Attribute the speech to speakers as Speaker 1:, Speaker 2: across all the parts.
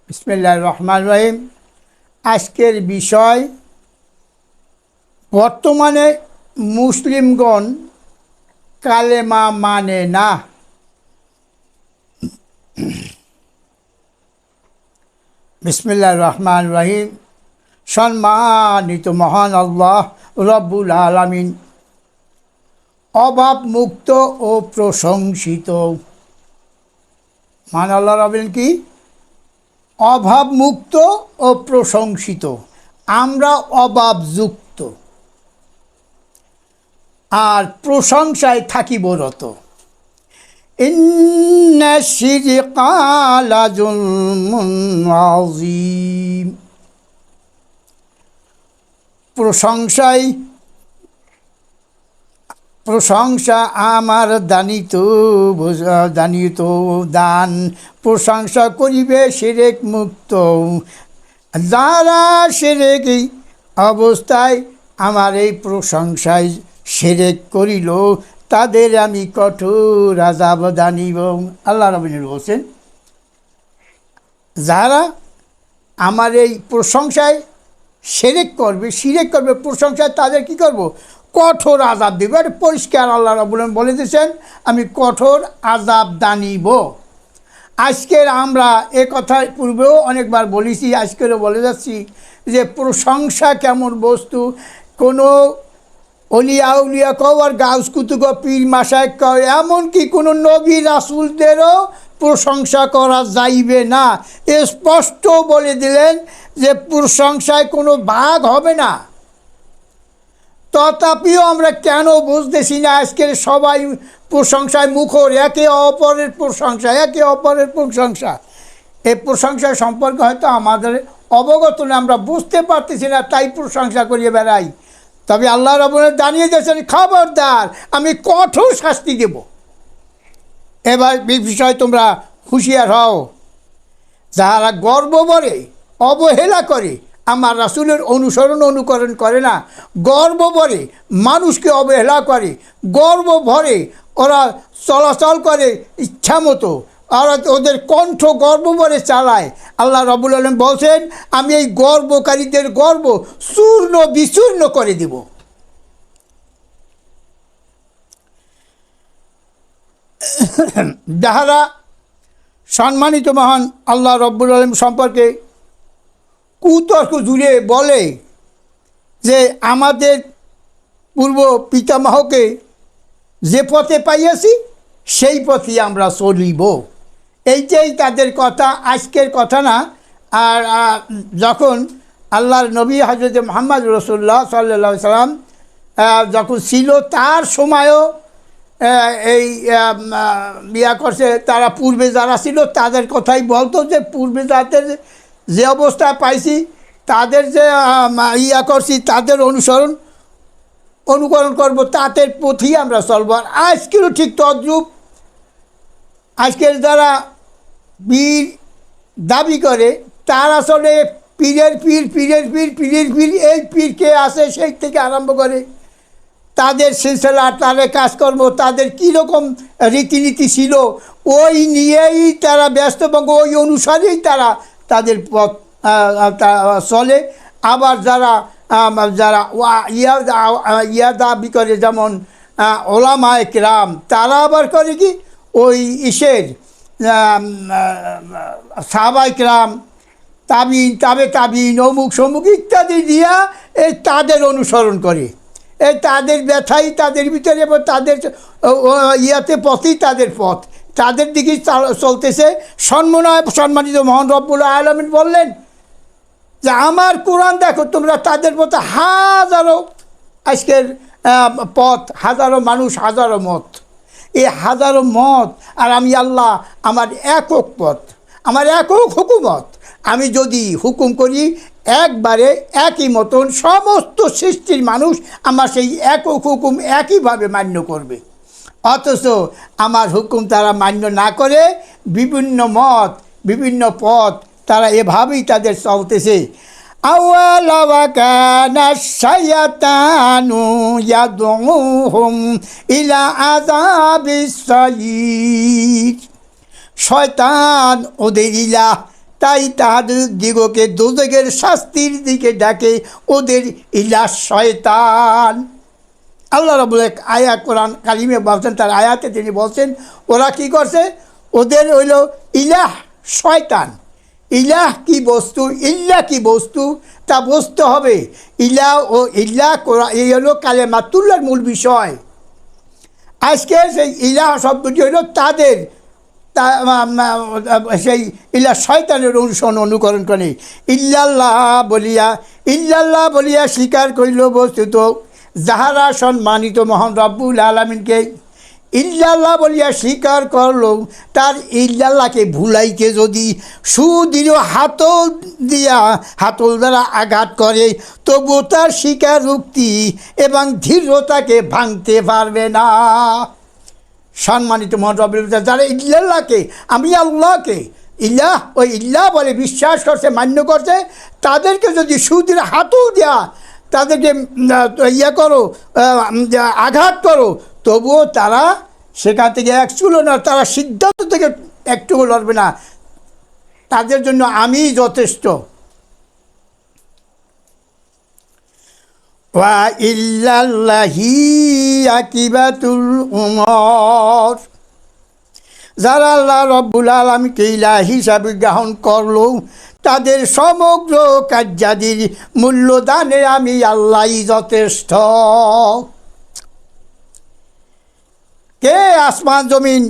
Speaker 1: বিসমিল্লাহির রহমানির রহিম। আজকের বিষয়, বর্তমানে মুসলিমগণ কালেমা মানে না। বিসমিল্লাহির রহমানির রহিম। সম্মানিত মহান আল্লাহ রব্বুল আলামিন অভাব মুক্ত ও প্রশংসিত। মহান আল্লাহ রবেন কি? অভাব মুক্ত ও প্রশংসিত। আমরা অভাবযুক্ত আর প্রশংসায় থাকিবরত। ইন্না শিরকা লাযুলমুন আযীম। প্রশংসা আমার দানিত দান। প্রশংসা করিবে শিরক মুক্ত। যারা শিরক অবস্থায় আমার এই প্রশংসায় শিরক করিল, তাদের আমি কঠোর আযাব দানিব। আল্লাহ রাব্বুল বলছেন, যারা আমার এই প্রশংসায় শিরক করবে, প্রশংসায় তাদের কি করব? কঠোর আযাব দিব। এটা পরিষ্কার আল্লাহ রাব্বুল বলে দিয়েছেন, আমি কঠোর আযাব দানিব। আজকের আমরা এ কথা পূর্বেও অনেকবার বলেছি, আজকেরও বলে যাচ্ছি যে প্রশংসা কেমন বস্তু। কোনো অলিয়া কও আর গাউস কুতুব পীর মাশায়েখ কও, এমনকি কোনো নবী রাসূলদেরও প্রশংসা করা যাইবে না। স্পষ্ট বলে দিলেন যে প্রশংসায় কোনো ভাগ হবে না। তথাপিও আমরা কেন বুঝতেছি না, আজকের সবাই প্রশংসায় মুখর, একে অপরের প্রশংসা। এই প্রশংসা সম্পর্কে হয়তো আমাদের অবগত না, আমরা বুঝতে পারতেছি না, তাই প্রশংসা করিয়ে বেড়াই। তবে আল্লাহ রাব্বুল জানিয়ে দিয়েছেন, খবরদার, আমি কঠোর শাস্তি দেব। এবার এই বিষয়ে তোমরা হুঁশিয়ার হও। যারা গর্ব ভরে অবহেলা করে, আমার রাসূলের অনুকরণ করে না, গর্ব ভরে মানুষকে অবহেলা করে, গর্ব ভরে ওরা চলাচল করে ইচ্ছা মতো, আর ওদের কণ্ঠ গর্ব ভরে চালায়। আল্লাহ রাব্বুল আলামিন বলছেন, আমি এই গর্বকারীদের গর্ব চূর্ণ বিচূর্ণ করে দেব। যাহারা সম্মানিত মহান আল্লাহ রাব্বুল আলামিন সম্পর্কে কুতর্ক জুড়ে বলে যে আমাদের পূর্ব পিতামহকে যে পথে পাইয়াছি সেই পথেই আমরা চলিব, এইটাই তাদের কথা, আজকের কথা না। আর যখন আল্লাহর নবী হযরত মুহাম্মদ রাসূলুল্লাহ সাল্লাল্লাহু আলাইহি সাল্লাম যখন ছিল, তার সময়ও এই বিয়া করছে, তারা পূর্বে যারা ছিল তাদের কথাই বলতো যে পূর্বে যাদের যে অবস্থায় পাইছি, তাদের যে করছি, তাদের অনুকরণ করব, তাদের পথেই আমরা চলব। আর আজকেরও ঠিক তদ্রূপ। আজকের যারা পীর দাবি করে, তারা আসলে পীরের পীর, এই পীরকে আসে সেই থেকে আরম্ভ করে তাদের সিলসিলা, তাদের কাজকর্ম, তাদের কীরকম রীতিনীতি ছিল, ওই নিয়েই তারা ব্যস্ত এবং ওই অনুসারেই তারা তাদের পথ চলে। আবার যারা দাবি করে, যেমন ওলামায়ে কেরাম, তারা আবার করে কি, ওই সাহাবায়ে কেরাম, তাবিন অমুক সমুক ইত্যাদি দিয়া এই তাদের অনুসরণ করে। এই তাদের ব্যথাই তাদের ভিতরে, এবং তাদের পথেই তাদের পথ, তাদের দিকেই চলতেছে। সম্মানিত মহান রব্বুল আলামিন বললেন যে আমার কোরআন দেখো, তোমরা তাদের মতো হাজারো আজকের পথ, হাজারো মানুষ, হাজারো মত, এই হাজারো মত, আর আমি আল্লাহ আমার একক পথ, আমার একক হুকুমত। আমি যদি হুকুম করি একবারে একই মতন সমস্ত সৃষ্টির মানুষ আমার সেই একক হুকুম একইভাবে মান্য করবে। অথচ আমার হুকুম তারা মান্য না করে বিভিন্ন মত, বিভিন্ন পথ, তারা এভাবেই তাদের চলতেছে। আওয়ালা কানা শায়াতানু ইয়াদউহুম ইলা আযাবিস সায়ীর। শয়তান ওদের ইলাহ, তাই তাহাদের দিগকে দোজখের শাস্তির দিকে ডাকে ওদের ইলাহ শয়তান। আল্লাহ রাব্বুল আয়া কোরআন কারিমে বলছেন, তার আয়াতে তিনি বলছেন ওরা কি করছে, ওদের হইল ইলাহ শয়তান। ইলাহ কি বস্তু, ইল্লাহ কি বস্তু তা বুঝতে হবে। ইলাহ ও ইল্লাহ এই হলো কালেমাতুল্লাহর মূল বিষয়। আজকে সেই ইলাহ শব্দটি হইল তাদের সেই ইল্লাহ শয়তানের অনুকরণ করে। ইল্লাল্লাহ বলিয়া স্বীকার করিল বস্তুত যাহারা সম্মানিত মহান রব্বুল আলামিনকে ইল্লাল্লাহ বলিয়া স্বীকার করল, তার ইল্লাল্লাহকে ভুলাইকে যদি সুদৃঢ় হাতল দ্বারা আঘাত করে, তবু তার স্বীকারোক্তি এবং দৃঢ়তাকে ভাঙতে পারবে না। সম্মানিত মহান রব্বুল আলামিন যারা ইল্লাল্লাহকে, আমি আল্লাহকে ইলাহ ওই ইল্লাহ বলে বিশ্বাস করছে, মান্য করছে, তাদেরকে যদি সুদৃঢ় হাতল দেওয়া, তাদেরকে করো, আঘাত করো, তবুও তারা সেখান থেকে এক চুলো না, তারা সিদ্ধান্ত থেকে একটুও লড়বে না। তাদের জন্য আমি যথেষ্ট। ওয়া ইল্লাল্লাহি আকিবাতুল উমর, যারা আল্লাহ রব্বুল আলামিনকে ইলাহ হিসাবে গ্রহণ করলো, তাদের সমগ্র কার্যাদির মূল্যদানে আমি আল্লাহই যথেষ্ট। কে আসমান জমিন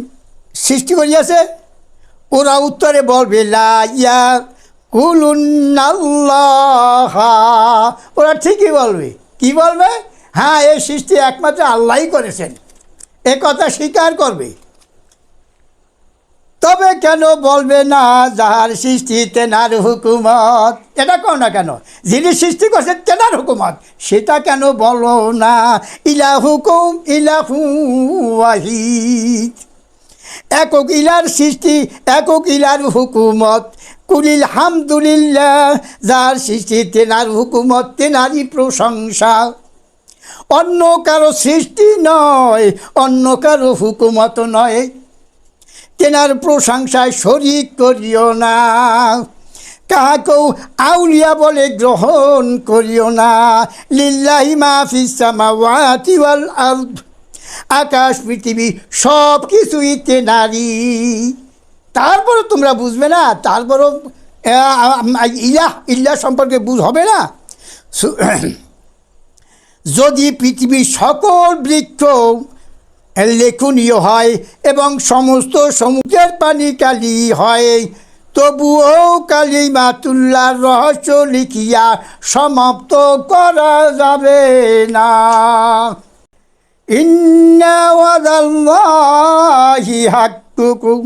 Speaker 1: সৃষ্টি করিয়াছে? ওরা উত্তরে বলবে লা ইয়াকুলুন্নাল্লাহ। ওরা ঠিকই বলবে। কি বলবে? হ্যাঁ, এই সৃষ্টি একমাত্র আল্লাহই করেছেন, এ কথা স্বীকার করবে। তবে কেন বলবে না যাহার সৃষ্টি তেনার হুকুমত? এটা কও না কেন? যিনি সৃষ্টি করছেন তেনার হুকুমত, সেটা কেন বলো না? ইলাহুকুম ইলাহু ওয়াহিদ, একক ইলার সৃষ্টি, একক ইলার হুকুমত। কুলিল হামদুলিল্লাহ, যার সৃষ্টি তেনার হুকুমত, তেনারই প্রশংসা। অন্য কারো সৃষ্টি নয়, অন্য কারো হুকুমত নয়, তেনার প্রশংসায় শরীক করিও না। কাহাকেও আউলিয়া বলে গ্রহণ করিও না। লিল্লাহি মা ফিস সামাওয়াতি ওয়াল আরদ, আকাশ পৃথিবী সব কিছুই তেনারই। তারপরও তোমরা বুঝবে না, তারপরও ইল্লাহ সম্পর্কে হবে না। যদি পৃথিবীর সকল বৃক্ষ লেখনীয় হয় এবং সমস্ত সমুদ্রের পানি কালি হয়, তবুও কালিমাতুল্লাহর রহস্য লিখিয়া সমাপ্ত করা যাবে না। ইন্না ওয়াদাল্লাহি হাক্কুকুম,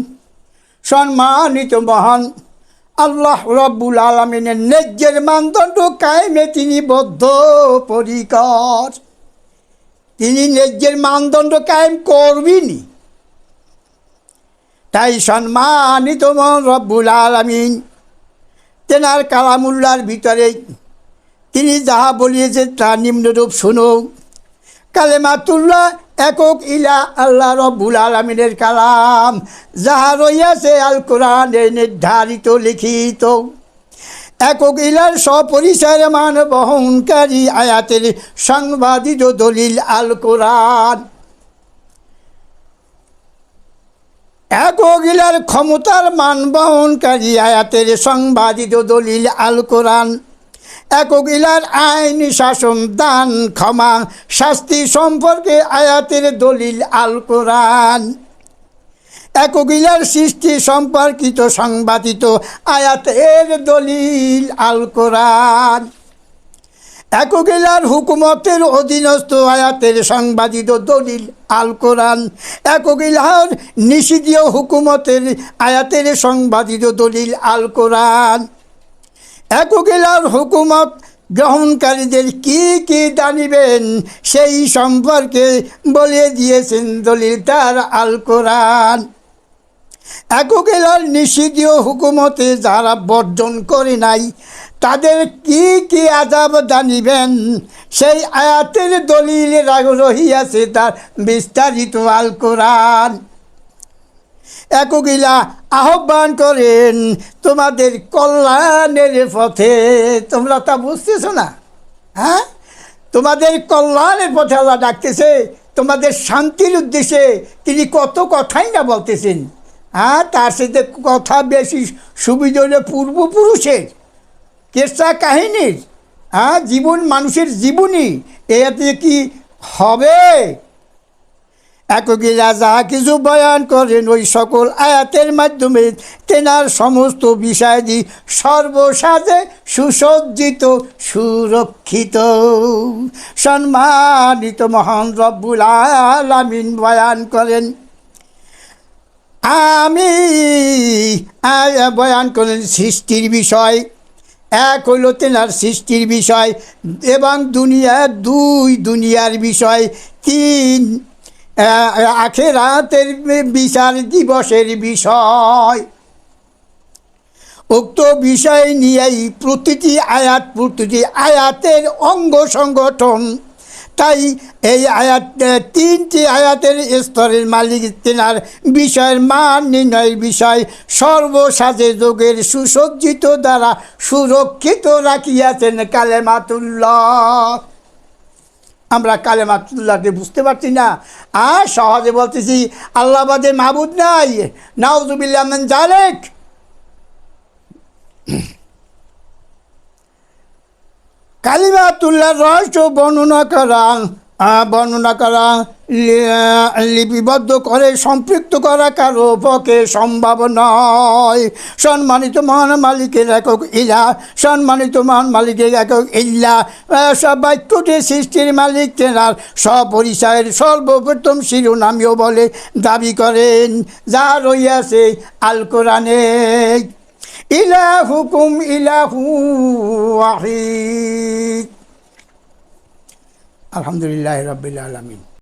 Speaker 1: সম্মানিত মহান আল্লাহ রব্বুল আলামিনের ন্যায্যের মানদণ্ড কায়েমে তিনি বদ্ধপরিকর। তিনি ন্যায্যের মানদণ্ড কায়েম করবেনই। তাই সম্মানিত মহান রব্বুল আলামিন তেনার কালামুল্লাহর ভিতরে তিনি যাহা বলিয়েছেন তা নিম্নরূপ শুনো। কালেমাতুল্লাহ একক ইলা আল্লাহ রব্বুল আলামিনের কালাম, যাহা রইয়াছে আল কোরআনে নির্ধারিত লিখিত। একক ইলার সপরিচয়ের মান বহনকারী আয়াতের সংবাদিত দলিল আল কোরআন। একক ইলার ক্ষমতার মান বহনকারী আয়াতের সংবাদিত দলিল আল কোরআন। একক ইলার আইন, শাসন, দান, ক্ষমা, শাস্তি সম্পর্কে আয়াতের দলিল আল কোরআন। একক ইলার সৃষ্টি সম্পর্কিত সংবাদিত আয়াতের দলিল আল কোরআন। একক ইলার হুকুমতের অধীনস্থ আয়াতের সংবাদিত দলিল আল কোরআন। একক ইলার নিষিদ্ধ হুকুমতের আয়াতের সংবাদিত দলিল আল কোরআন। একক ইলার হুকুমত গ্রহণকারীদের কি কি জানিবেন সেই সম্পর্কে বলে দিয়েছেন দলিল তার আল কোরআন। একক ইলার নিষিদ্ধ হুকুমতে যারা বর্জন করে নাই তাদের কি কি আযাব জানিবেন সেই আয়াতের দলিল রহিয়াছে তার বিস্তারিত আল কোরআন। একগিলা আহ্বান করেন তোমাদের কল্যাণের পথে। তোমরা তা বুঝতেছো না? হ্যাঁ, তোমাদের কল্যাণের পথে আল্লাহ ডাকতেছে, তোমাদের শান্তির উদ্দেশ্যে তিনি কত কথাই না বলতেছেন। হ্যাঁ, তার সাথে কথা বেশি সুবিধা হলে পূর্বপুরুষের কেসা কাহিনীর, হ্যাঁ, জীবন, মানুষের জীবনী, এতে কি হবে? একগিলা যা কিছু বয়ান করেন ওই সকল আয়াতের মাধ্যমে তেনার সমস্ত বিষয়াদি সর্বসাজে সুসজ্জিত, সুরক্ষিত, সম্মানিত মহান রব্বুল আলামিন বয়ান করেন। আমি বয়ান করেন সৃষ্টির বিষয়। এক হইল তেনার সৃষ্টির বিষয়, এবং দুনিয়ার বিষয়। তিন, আখিরাতের বিচার দিবসের বিষয়। উক্ত বিষয় নিয়েই প্রতিটি আয়াতের অঙ্গ সংগঠন। তাই এই তিনটি আয়াতের স্তরের মালিক তেনার বিষয়ের মান নির্ণয়ের বিষয় সর্বসাজে যোগের সুসজ্জিত দ্বারা সুরক্ষিত রাখিয়াছেন কালেমাতুল্লাহ। আমরা কালেমাতুল্লাহকে বুঝতে পারছি না, আর সহজে বলতেছি আল্লাহ বাদে মাবুদ নাই, নাউযুবিল্লাহ মিন যালিক। কালিমাতুল্লাহর রহস্য বর্ণনা করা লিপিবদ্ধ করে সম্পৃক্ত করা কারো পক্ষে সম্ভব নয়। সম্মানিত মহান মালিকের একক ইলা, সম্মানিত মহান মালিকের একক ইল্লা, বাক্যটি সৃষ্টির মালিক তেনার সপরিচয়ের সর্বপ্রথম শিরোনামীয় বলে দাবি করেন, যা রইয়াছে আল কোরআনে। ইলাহুকুম ইলাহু ওয়াহিদ। আলহামদুলিল্লাহ রাব্বিল আলামিন।